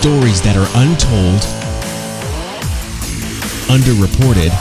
Stories that are untold, underreported,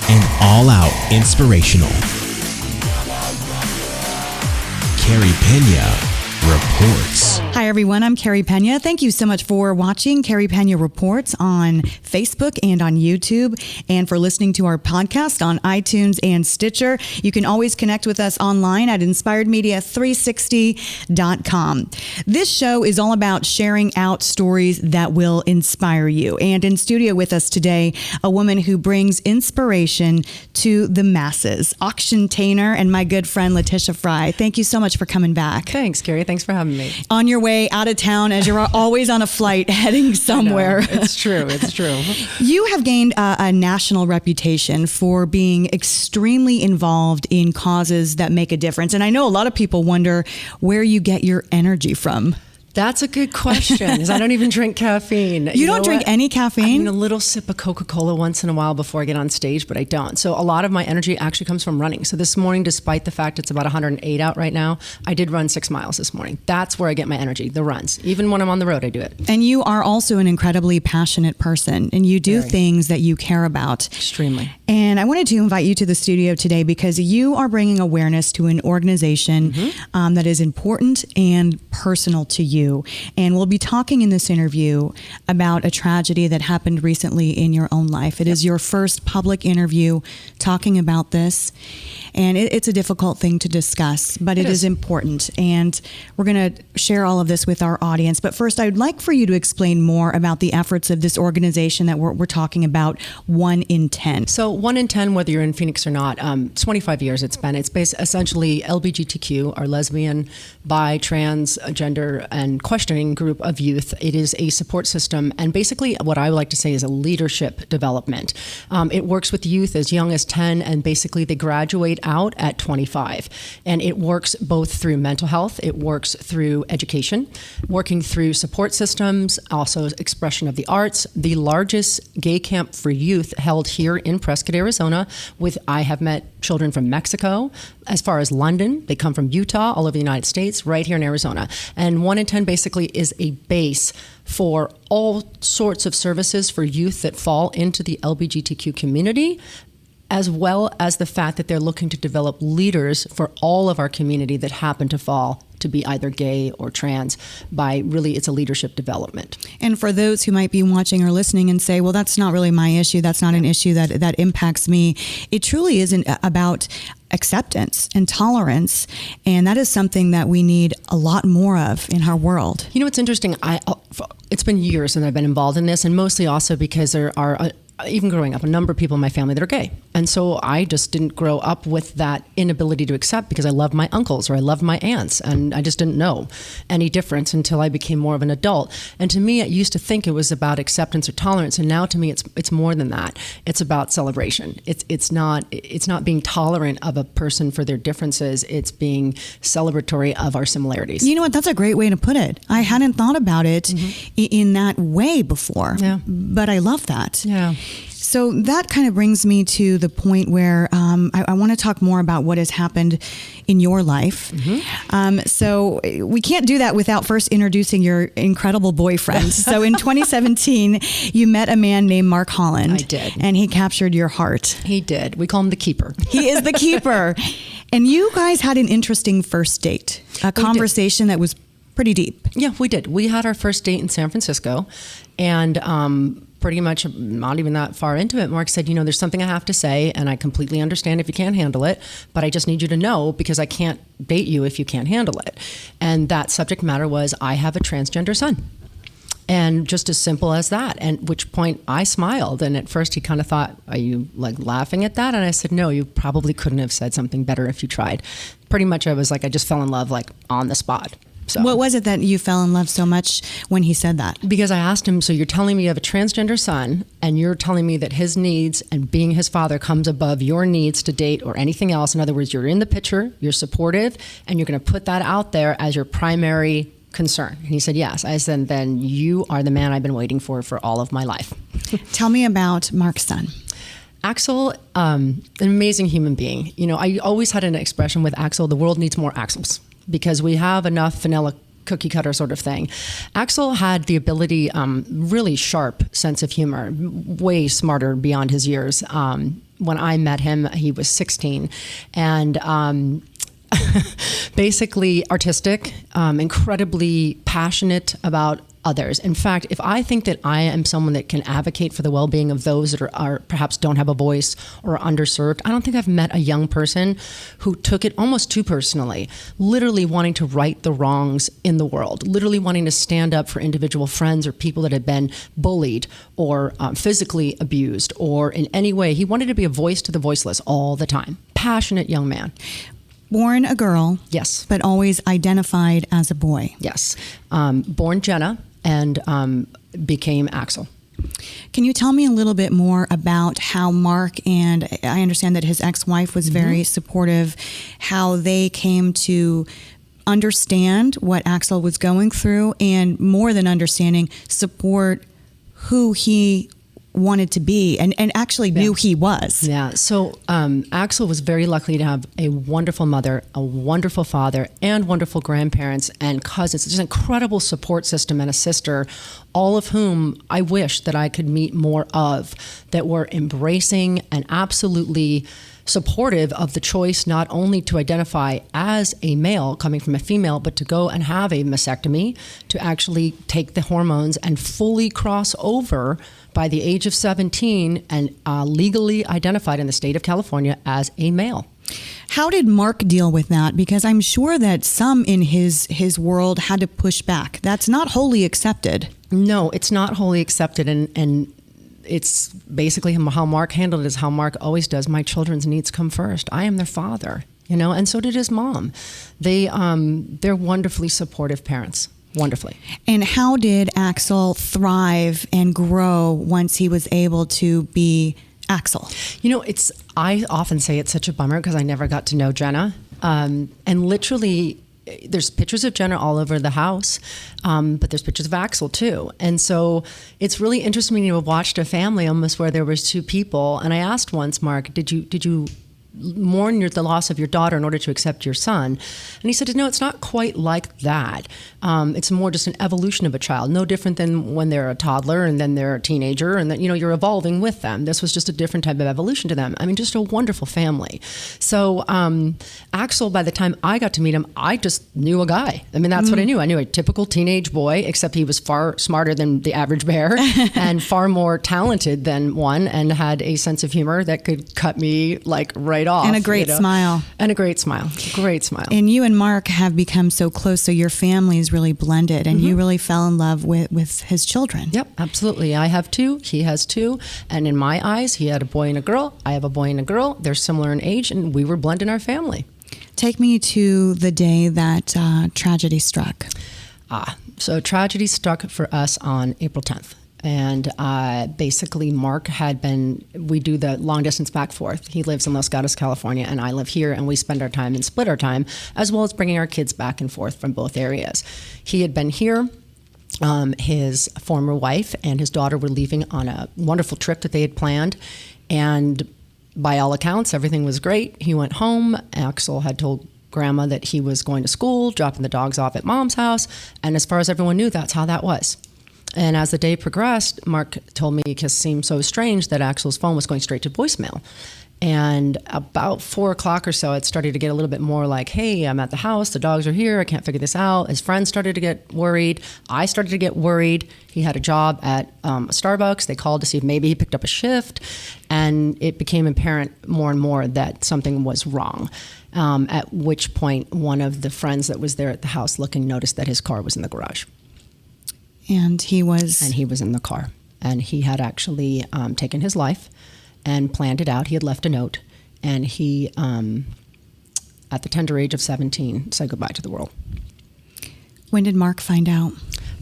and all-out inspirational. Carey Pena reports. Hi everyone, I'm Carey Pena. Thank you so much for watching Carey Pena Reports on Facebook and on YouTube, and for listening to our podcast on iTunes and Stitcher. You can always connect with us online at inspiredmedia360.com. This show is all about sharing out stories that will inspire you. And in studio with us today, a woman who brings inspiration to the masses, Auctioneer, and my good friend Letitia Frye. Thank you so much for coming back. Thanks, Carey. Thanks for having me. On your way out of town, as you're always on a flight heading somewhere. It's true. It's true. You have gained a national reputation for being extremely involved in causes that make a difference. And I know a lot of people wonder where you get your energy from. That's a good question, because I don't even drink caffeine. You don't drink any caffeine? I mean, a little sip of Coca-Cola once in a while before I get on stage, but I don't. So a lot of my energy actually comes from running. So this morning, despite the fact it's about 108 out right now, I did run 6 miles this morning. That's where I get my energy, the runs. Even when I'm on the road, I do it. And you are also an incredibly passionate person, and you do things that you care about. Extremely. And I wanted to invite you to the studio today because you are bringing awareness to an organization that is important and personal to you. And we'll be talking in this interview about a tragedy that happened recently in your own life. It is your first public interview talking about this. And it's a difficult thing to discuss, but it is important. And we're going to share all of this with our audience. But first, I'd like for you to explain more about the efforts of this organization that we're talking about, 1 in 10. So 1 in 10, whether you're in Phoenix or not, 25 years it's been. It's based essentially LGBTQ, our lesbian, bi, transgender, and questioning group of youth. It is a support system, and basically what I would like to say is a leadership development. It works with youth as young as 10, and basically they graduate out at 25. And it works both through mental health, it works through education, working through support systems, also expression of the arts. The largest gay camp for youth held here in Prescott, Arizona, I have met children from Mexico, as far as London. They come from Utah, all over the United States, right here in Arizona. And 1 in 10 basically is a base for all sorts of services for youth that fall into the LGBTQ community, as well as the fact that they're looking to develop leaders for all of our community that happen to fall to be either gay or trans. It's a leadership development. And for those who might be watching or listening and say, well, that's not really my issue, that's not an issue that impacts me, it truly isn't about acceptance and tolerance, and that is something that we need a lot more of in our world. You know, it's interesting. It's been years since I've been involved in this, and mostly also because there are even growing up, a number of people in my family that are gay. And so I just didn't grow up with that inability to accept, because I loved my uncles or I loved my aunts, and I just didn't know any difference until I became more of an adult. And to me, I used to think it was about acceptance or tolerance, and now to me it's more than that. It's about celebration. It's not being tolerant of a person for their differences. It's being celebratory of our similarities. You know what? That's a great way to put it. I hadn't thought about it in that way before, but I love that. Yeah. So that kind of brings me to the point where I want to talk more about what has happened in your life. So we can't do that without first introducing your incredible boyfriend. So in 2017, you met a man named Mark Holland. I did. And he captured your heart. He did. We call him the keeper. He is the keeper. And you guys had an interesting first date, a conversation that was pretty deep. Yeah, we did. We had our first date in San Francisco, and pretty much not even that far into it, Mark said, there's something I have to say, and I completely understand if you can't handle it, but I just need you to know, because I can't date you if you can't handle it. And that subject matter was, I have a transgender son. And just as simple as that. And which point I smiled. And at first he kind of thought, are you laughing at that? And I said, no, you probably couldn't have said something better if you tried. Pretty much I was like, I just fell in love on the spot. So. What was it that you fell in love so much when he said that? Because I asked him, so you're telling me you have a transgender son, and you're telling me that his needs and being his father comes above your needs to date or anything else. In other words, you're in the picture, you're supportive, and you're going to put that out there as your primary concern. And he said, yes. I said, then you are the man I've been waiting for all of my life. Tell me about Mark's son. Axel, an amazing human being. I always had an expression with Axel, the world needs more Axels. Because we have enough vanilla cookie cutter sort of thing. Axel had the ability, really sharp sense of humor, way smarter beyond his years. When I met him, he was 16, and basically artistic, incredibly passionate about others. In fact, if I think that I am someone that can advocate for the well-being of those that are perhaps don't have a voice or are underserved, I don't think I've met a young person who took it almost too personally, literally wanting to right the wrongs in the world, literally wanting to stand up for individual friends or people that had been bullied or physically abused or in any way. He wanted to be a voice to the voiceless all the time. Passionate young man. Born a girl. Yes. But always identified as a boy. Yes. Born Jenna and became Axel. Can you tell me a little bit more about how Mark, and I understand that his ex-wife was very supportive, how they came to understand what Axel was going through, and more than understanding, support who he wanted to be and actually knew he was. Yeah. So Axel was very lucky to have a wonderful mother, a wonderful father, and wonderful grandparents and cousins. It's an incredible support system and a sister, all of whom I wish that I could meet more of, that were embracing and absolutely supportive of the choice not only to identify as a male coming from a female, but to go and have a mastectomy, to actually take the hormones and fully cross over by the age of 17 and legally identified in the state of California as a male. How did Mark deal with that? Because I'm sure that some in his world had to push back. That's not wholly accepted. No, it's not wholly accepted. And it's basically how Mark handled it is how Mark always does. My children's needs come first. I am their father, and so did his mom. They're wonderfully supportive parents. Wonderfully. And how did Axel thrive and grow once he was able to be Axel? I often say it's such a bummer because I never got to know Jenna. And literally, there's pictures of Jenna all over the house, but there's pictures of Axel too. And so it's really interesting to have watched a family almost where there was two people. And I asked once, Mark, did you mourn the loss of your daughter in order to accept your son? And he said, no, it's not quite like that. It's more just an evolution of a child, no different than when they're a toddler and then they're a teenager and then, you're evolving with them. This was just a different type of evolution to them. I mean, just a wonderful family. So Axel, by the time I got to meet him, I just knew a guy. I mean, that's what I knew. I knew a typical teenage boy, except he was far smarter than the average bear and far more talented than one and had a sense of humor that could cut me like right off. And a great smile. And a great smile. Great smile. And you and Mark have become so close, so your family is really blended, and you really fell in love with his children. Yep, absolutely. I have two. He has two. And in my eyes, he had a boy and a girl. I have a boy and a girl. They're similar in age, and we were blended in our family. Take me to the day that tragedy struck. So tragedy struck for us on April 10th. And basically, Mark we do the long distance back forth. He lives in Los Gatos, California, and I live here, and we spend our time and split our time, as well as bringing our kids back and forth from both areas. He had been here. His former wife and his daughter were leaving on a wonderful trip that they had planned. And by all accounts, everything was great. He went home. Axel had told Grandma that he was going to school, dropping the dogs off at Mom's house. And as far as everyone knew, that's how that was. And as the day progressed, Mark told me, because it seemed so strange, that Axel's phone was going straight to voicemail. And about 4 o'clock or so, it started to get a little bit more like, hey, I'm at the house, the dogs are here, I can't figure this out. His friends started to get worried. I started to get worried. He had a job at Starbucks. They called to see if maybe he picked up a shift. And it became apparent more and more that something was wrong. At which point, one of the friends that was there at the house looking noticed that his car was in the garage. And he was in the car. And he had actually taken his life and planned it out. He had left a note. And he, at the tender age of 17, said goodbye to the world. When did Mark find out?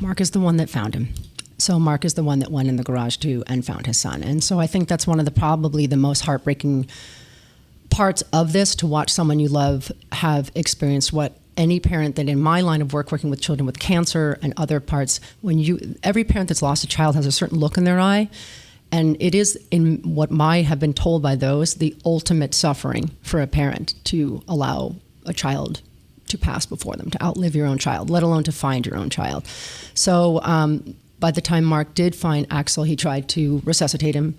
Mark is the one that found him. So Mark is the one that went in the garage too and found his son. And so I think that's one of probably the most heartbreaking parts of this, to watch someone you love have experienced what any parent that in my line of work, working with children with cancer and other parts, every parent that's lost a child has a certain look in their eye. And it is, in what I have been told by those, the ultimate suffering for a parent to allow a child to pass before them, to outlive your own child, let alone to find your own child. So by the time Mark did find Axel, he tried to resuscitate him.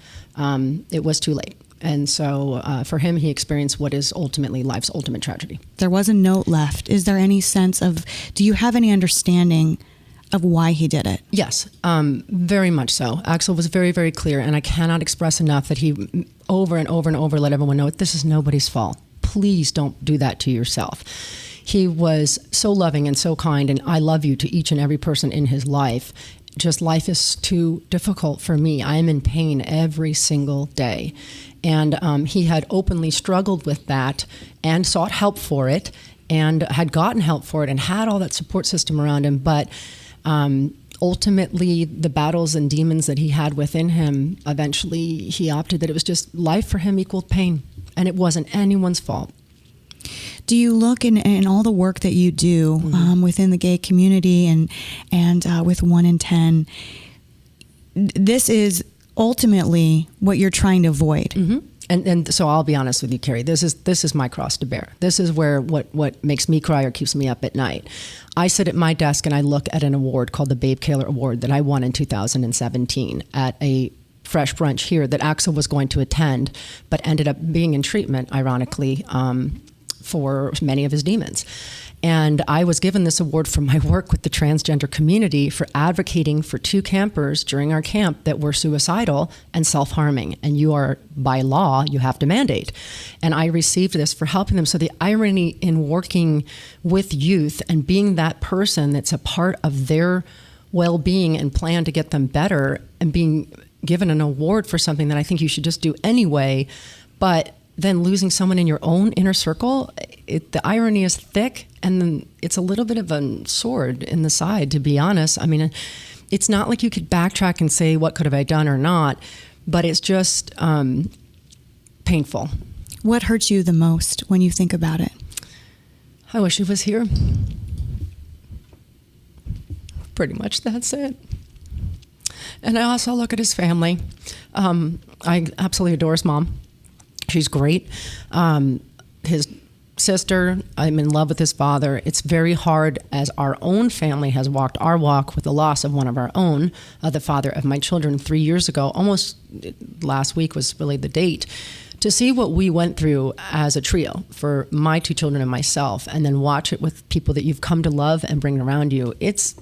It was too late. And so for him, he experienced what is ultimately life's ultimate tragedy. There was a note left. Is there any sense of, do you have any understanding of why he did it? Yes, very much so. Axel was very, very clear, and I cannot express enough that he over and over and over let everyone know this is nobody's fault. Please don't do that to yourself. He was so loving and so kind, and I love you to each and every person in his life. Just life is too difficult for me. I am in pain every single day. And he had openly struggled with that and sought help for it and had gotten help for it and had all that support system around him. But ultimately, the battles and demons that he had within him, eventually he opted that it was just life for him equaled pain. And it wasn't anyone's fault. Do you look in all the work that you do within the gay community and with 1 in 10, this is ultimately what you're trying to avoid? Mm-hmm. And so I'll be honest with you, Carey, this is my cross to bear. This is where what makes me cry or keeps me up at night. I sit at my desk and I look at an award called the Babe Kaler Award that I won in 2017 at a fresh brunch here that Axel was going to attend, but ended up being in treatment, ironically, for many of his demons. And I was given this award for my work with the transgender community for advocating for 2 campers during our camp that were suicidal and self-harming. And you are, by law, you have to mandate. And I received this for helping them. So the irony in working with youth and being that person that's a part of their well-being and plan to get them better and being given an award for something that I think you should just do anyway, but then losing someone in your own inner circle, the irony is thick, and then it's a little bit of a sword in the side, to be honest. I mean, it's not like you could backtrack and say, what could have I done or not, but it's just painful. What hurts you the most when you think about it? I wish he was here. Pretty much that's it. And I also look at his family. I absolutely adore his mom. She's great. His sister, I'm in love with his father. It's very hard as our own family has walked our walk with the loss of one of our own, the father of my children 3 years ago. Almost last week was really the date. To see what we went through as a trio for my 2 children and myself, and then watch it with people that you've come to love and bring around you, it's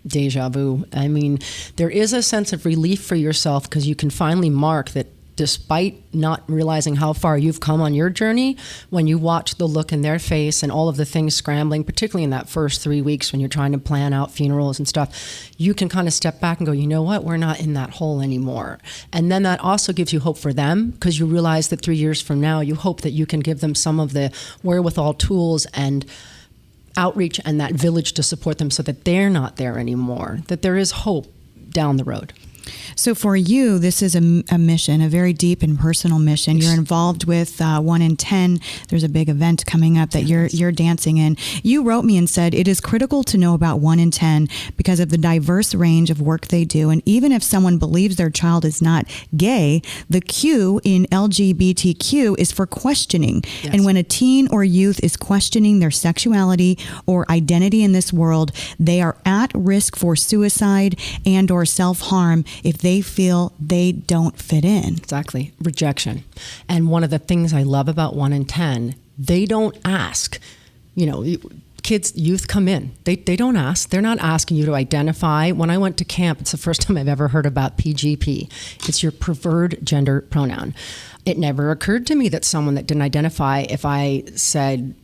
deja vu. I mean, there is a sense of relief for yourself because you can finally mark that despite not realizing how far you've come on your journey, when you watch the look in their face and all of the things scrambling, particularly in that first 3 weeks when you're trying to plan out funerals and stuff, you can kind of step back and go, you know what, we're not in that hole anymore. And then that also gives you hope for them because you realize that 3 years from now, you hope that you can give them some of the wherewithal, tools, and outreach and that village to support them so that they're not there anymore, that there is hope down the road. So for you, this is a mission, a very deep and personal mission. You're involved with 1 in 10. There's a big event coming up that you're dancing in. You wrote me and said, it is critical to know about 1 in 10 because of the diverse range of work they do. And even if someone believes their child is not gay, the Q in LGBTQ is for questioning. Yes. And when a teen or youth is questioning their sexuality or identity in this world, they are at risk for suicide and or self-harm if they feel they don't fit in. Exactly. Rejection. And one of the things I love about 1 in 10, they don't ask, kids, youth come in. They don't ask. They're not asking you to identify. When I went to camp, it's the first time I've ever heard about PGP. It's your preferred gender pronoun. It never occurred to me that someone that didn't identify, if I said,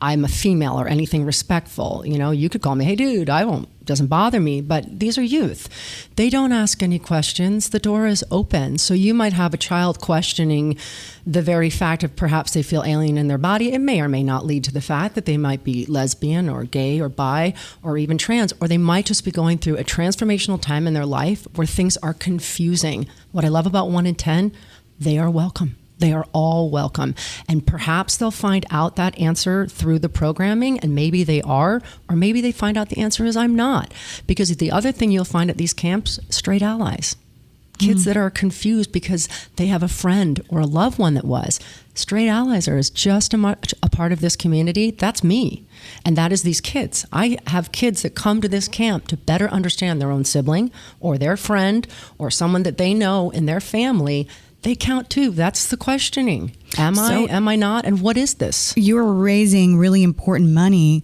I'm a female or anything respectful, you could call me, hey dude, I won't, doesn't bother me, but these are youth. They don't ask any questions. The door is open. So you might have a child questioning the very fact of perhaps they feel alien in their body. It may or may not lead to the fact that they might be lesbian or gay or bi or even trans, or they might just be going through a transformational time in their life where things are confusing. What I love about 1 in 10, they are welcome. They are all welcome. And perhaps they'll find out that answer through the programming, and maybe they are, or maybe they find out the answer is I'm not. Because the other thing you'll find at these camps, straight allies. Kids that are confused because they have a friend or a loved one that was. straight allies are as just as much a part of this community. That's me. And that is these kids. I have kids that come to this camp to better understand their own sibling or their friend or someone that they know in their family. They count too. That's the questioning. Am I not? And what is this? You're raising really important money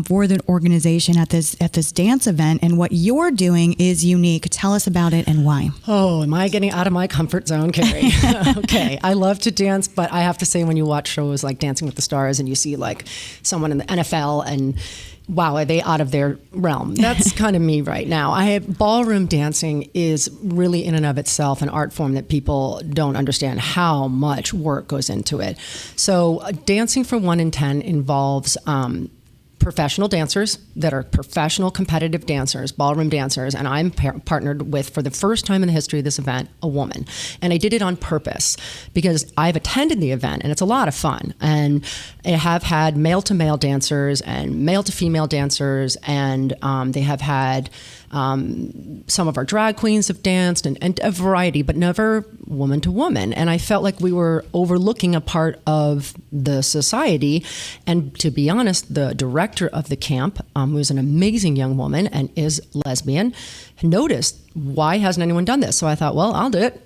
for the organization at this dance event, and what you're doing is unique. Tell us about it and why. Oh, am I getting out of my comfort zone, Carey? Okay, I love to dance, but I have to say, when you watch shows like Dancing with the Stars and you see like someone in the NFL and wow, are they out of their realm? That's kind of me right now. Ballroom dancing is really in and of itself an art form that people don't understand how much work goes into it. So dancing for 1 in 10 involves professional dancers that are professional competitive dancers, ballroom dancers, and I'm partnered with, for the first time in the history of this event, a woman. And I did it on purpose because I've attended the event and it's a lot of fun. And I have had male to male dancers and male to female dancers, and they have had some of our drag queens have danced and a variety, but never woman to woman. And I felt like we were overlooking a part of the society. And to be honest, the director of the camp, who's an amazing young woman and is lesbian, noticed, why hasn't anyone done this? So I thought, well, I'll do it,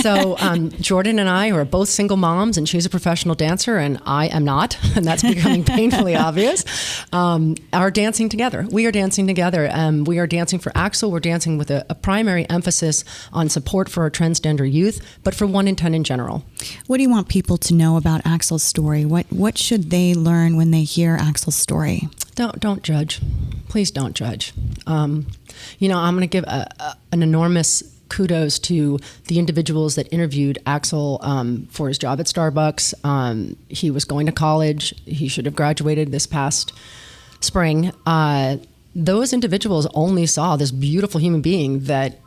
So Jordan and I are both single moms, and she's a professional dancer and I am not, and that's becoming painfully obvious, are dancing together. We are dancing together. We are dancing for Axel. We're dancing with a primary emphasis on support for our transgender youth, but for 1 in 10 in general. What do you want people to know about Axel's story? What should they learn when they hear Axel's story? Don't judge. Please don't judge. I'm going to give an enormous kudos to the individuals that interviewed Axel for his job at Starbucks. He was going to college. He should have graduated this past spring. Those individuals only saw this beautiful human being that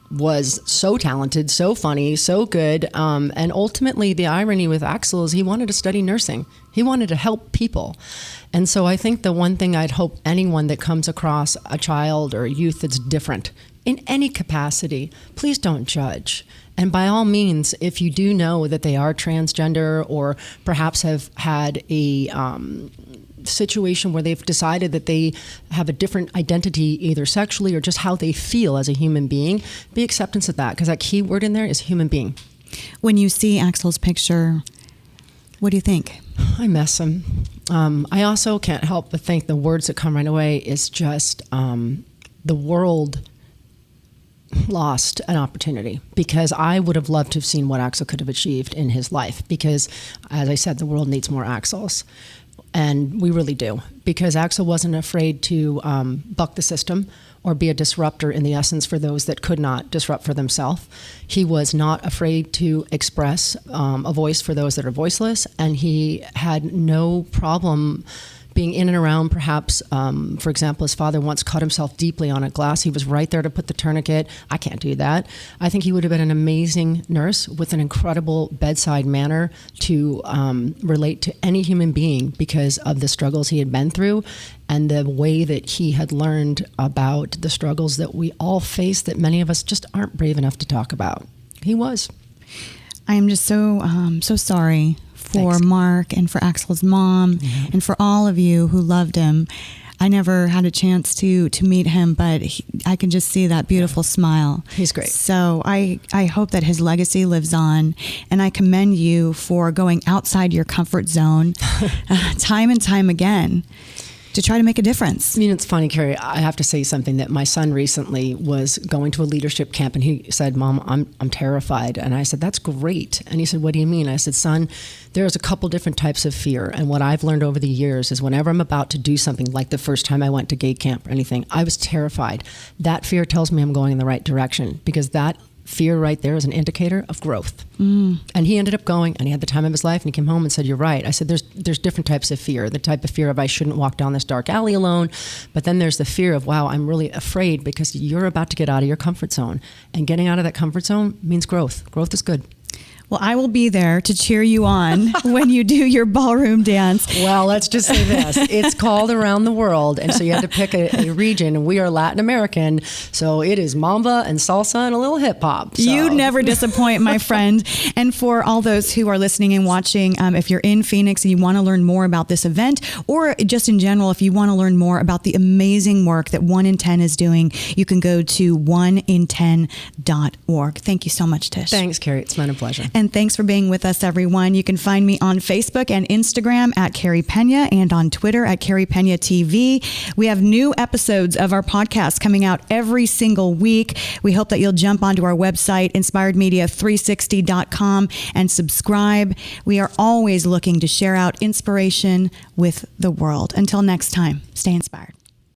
was so talented, so funny, so good. And ultimately, the irony with Axel is he wanted to study nursing. He wanted to help people. And so I think the one thing I'd hope anyone that comes across a child or a youth that's different in any capacity, please don't judge. And by all means, if you do know that they are transgender or perhaps have had a situation where they've decided that they have a different identity, either sexually or just how they feel as a human being, be acceptance of that, because that key word in there is human being. When you see Axel's picture, what do you think? I miss him. I also can't help but think the words that come right away is just the world lost an opportunity, because I would have loved to have seen what Axel could have achieved in his life, because, as I said, the world needs more Axels. And we really do, because Axel wasn't afraid to buck the system or be a disruptor in the essence for those that could not disrupt for themselves. He was not afraid to express a voice for those that are voiceless, and he had no problem being in and around, perhaps, for example, his father once cut himself deeply on a glass. He was right there to put the tourniquet. I can't do that. I think he would have been an amazing nurse with an incredible bedside manner to relate to any human being because of the struggles he had been through and the way that he had learned about the struggles that we all face that many of us just aren't brave enough to talk about. He was. I am just so sorry for Thanks. Mark and for Axel's mom and for all of you who loved him. I never had a chance to meet him, but I can just see that beautiful smile. He's great. So I hope that his legacy lives on, and I commend you for going outside your comfort zone time and time again to try to make a difference. It's funny, Carey, I have to say something that my son recently was going to a leadership camp and he said, Mom, I'm terrified. And I said, that's great. And he said, what do you mean? I said, son, there's a couple different types of fear. And what I've learned over the years is whenever I'm about to do something, like the first time I went to gay camp or anything, I was terrified. That fear tells me I'm going in the right direction, because that fear right there is an indicator of growth. And he ended up going, and he had the time of his life, and he came home and said, you're right. I said, there's different types of fear. The type of fear of I shouldn't walk down this dark alley alone. But then there's the fear of, wow, I'm really afraid, because you're about to get out of your comfort zone. And getting out of that comfort zone means growth. Growth is good. Well, I will be there to cheer you on when you do your ballroom dance. Well, let's just say this. It's called Around the World, and so you had to pick a region, and we are Latin American, so it is mambo and salsa and a little hip hop. So. You never disappoint, my friend. And for all those who are listening and watching, if you're in Phoenix and you want to learn more about this event, or just in general, if you want to learn more about the amazing work that 1 in 10 is doing, you can go to onein10.org. Thank you so much, Tish. Thanks, Carey. It's been a pleasure. And thanks for being with us, everyone. You can find me on Facebook and Instagram at Carey Pena and on Twitter at Carey Pena TV. We have new episodes of our podcast coming out every single week. We hope that you'll jump onto our website, inspiredmedia360.com, and subscribe. We are always looking to share out inspiration with the world. Until next time, stay inspired.